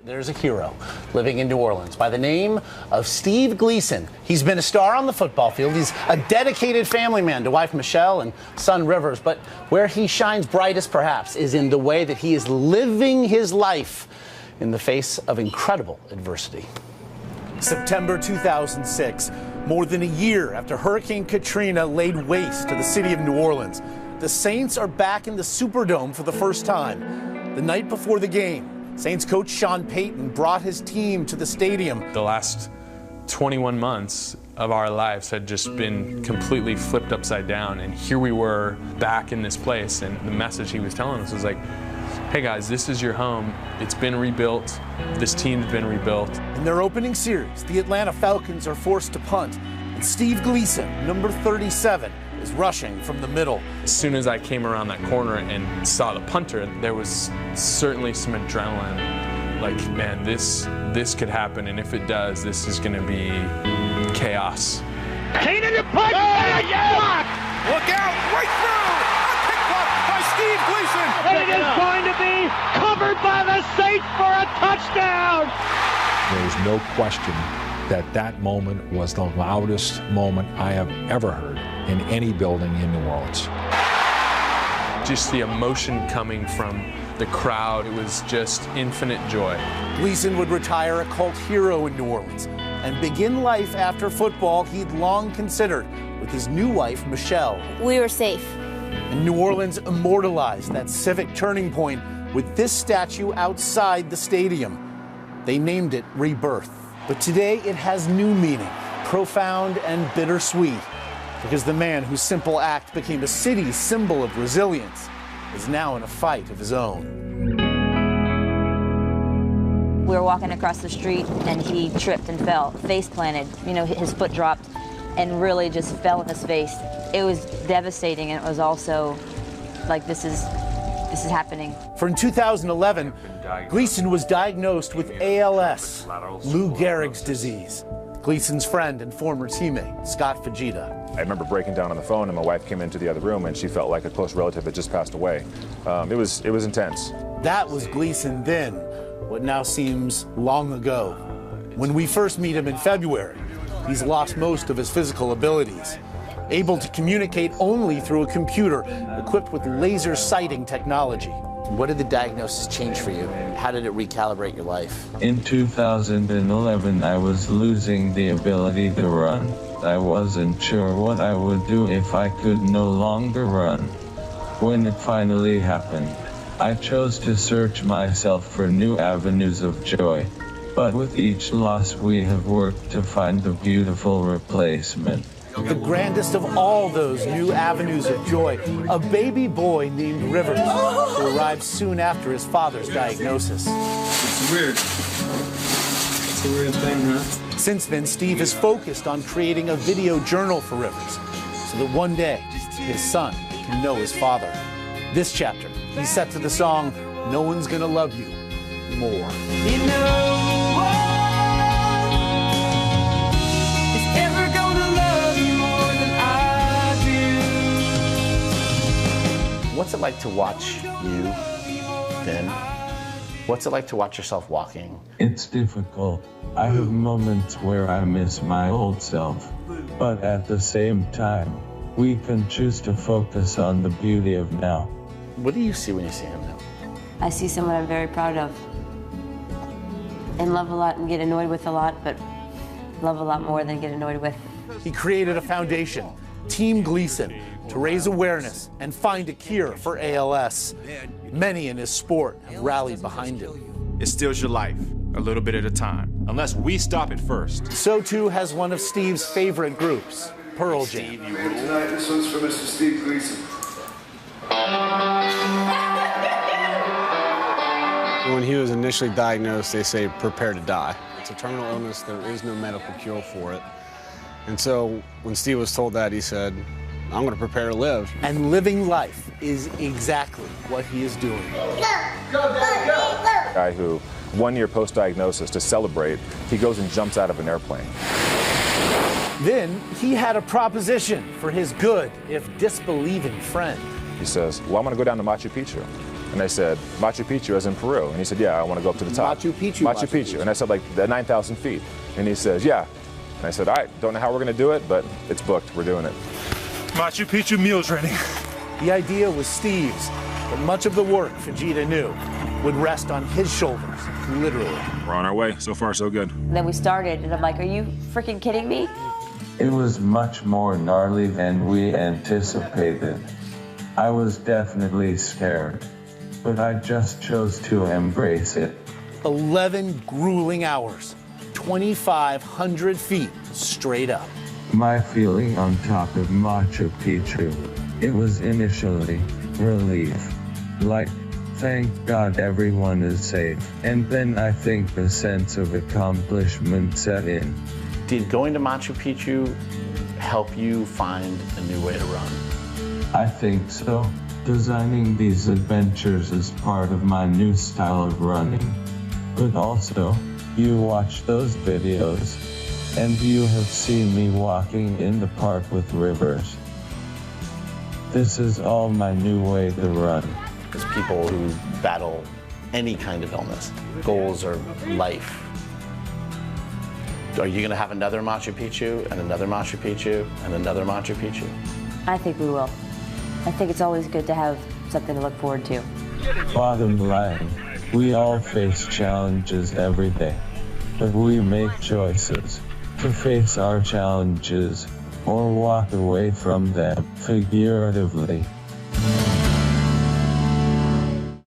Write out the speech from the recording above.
There's a hero living in New Orleans by the name of Steve Gleason. He's been a star on the football field. He's a dedicated family man to wife Michelle and son Rivers. But where he shines brightest, perhaps, is in the way that he is living his life in the face of incredible adversity. September 2006, more than a year after Hurricane Katrina laid waste to the city of New Orleans, the Saints are back in the Superdome for the first time. The night before the game, Saints coach Sean Payton brought his team to the stadium. The last 21 months of our lives had just been completely flipped upside down, and here we were back in this place, and the message he was telling us was like, hey guys, this is your home. It's been rebuilt. This team's been rebuilt. In their opening series, the Atlanta Falcons are forced to punt, and Steve Gleason, number 37, is rushing from the middle. As soon as I came around that corner and saw the punter, there was certainly some adrenaline. Like, man, this could happen, and if it does, this is going to be chaos. Kane in the punch! Block! Look out! Right through! A pick block by Steve Gleason! And it is going to be covered by the Saints for a touchdown! There's no question that that moment was the loudest moment I have ever heard in any building in New Orleans. Just the emotion coming from the crowd, it was just infinite joy. Gleason would retire a cult hero in New Orleans and begin life after football he'd long considered with his new wife, Michelle. We were safe. And New Orleans immortalized that civic turning point with this statue outside the stadium. They named it Rebirth. But today it has new meaning, profound and bittersweet, because the man whose simple act became a city's symbol of resilience is now in a fight of his own. We were walking across the street and he tripped and fell, face planted. You know, his foot dropped and really just fell on his face. It was devastating, and it was also like, this is happening. For in 2011, Gleason was diagnosed with ALS, Lou Gehrig's disease. Gleason's friend and former teammate, Scott Fajita. I remember breaking down on the phone, and my wife came into the other room, and she felt like a close relative had just passed away. It was intense. That was Gleason then, what now seems long ago. When we first meet him in February, he's lost most of his physical abilities, able to communicate only through a computer equipped with laser sighting technology. What did the diagnosis change for you? How did it recalibrate your life? In 2011, I was losing the ability to run. I wasn't sure what I would do if I could no longer run. When it finally happened, I chose to search myself for new avenues of joy. But with each loss, we have worked to find a beautiful replacement. The grandest of all those new avenues of joy, a baby boy named Rivers, who arrived soon after his father's diagnosis. It's weird. It's a weird thing, huh? Since then, Steve has focused on creating a video journal for Rivers, so that one day his son can know his father. This chapter, he's set to the song, No One's Gonna Love You More. You know, what's it like to watch you then? What's it like to watch yourself walking? It's difficult. I have moments where I miss my old self. But at the same time, we can choose to focus on the beauty of now. What do you see when you see him now? I see someone I'm very proud of. And love a lot and get annoyed with a lot, but love a lot more than get annoyed with. He created a foundation, Team Gleason, to raise awareness and find a cure for ALS. Many in his sport have rallied behind him. It steals your life, a little bit at a time, unless we stop it first. So too has one of Steve's favorite groups, Pearl Jam. Tonight, this one's for Mr. Steve Gleason. When he was initially diagnosed, they say prepare to die. It's a terminal illness, there is no medical cure for it. And so when Steve was told that, he said, I'm going to prepare to live. And living life is exactly what he is doing. Go, go, go. A guy who, 1 year post-diagnosis, to celebrate, he goes and jumps out of an airplane. Then he had a proposition for his good, if disbelieving friend. He says, well, I'm going to go down to Machu Picchu. And I said, Machu Picchu as in Peru. And he said, yeah, I want to go up to the top. Machu Picchu. Machu Picchu. And I said, like, the 9,000 feet. And he says, yeah. And I said, all right, don't know how we're going to do it, but it's booked. We're doing it. Machu Picchu meal training. The idea was Steve's, but much of the work, Fujita knew, would rest on his shoulders, literally. We're on our way. So far, so good. Then we started, and I'm like, are you freaking kidding me? It was much more gnarly than we anticipated. I was definitely scared, but I just chose to embrace it. 11 grueling hours, 2,500 feet straight up. My feeling on top of Machu Picchu, it was initially relief. Like, thank God everyone is safe. And then I think the sense of accomplishment set in. Did going to Machu Picchu help you find a new way to run? I think so. Designing these adventures is part of my new style of running. But also, you watch those videos, and you have seen me walking in the park with Rivers. This is all my new way to run. As people who battle any kind of illness, goals are life. Are you going to have another Machu Picchu and another Machu Picchu and another Machu Picchu? I think we will. I think it's always good to have something to look forward to. Bottom line, we all face challenges every day, but we make choices to face our challenges or walk away from them, figuratively.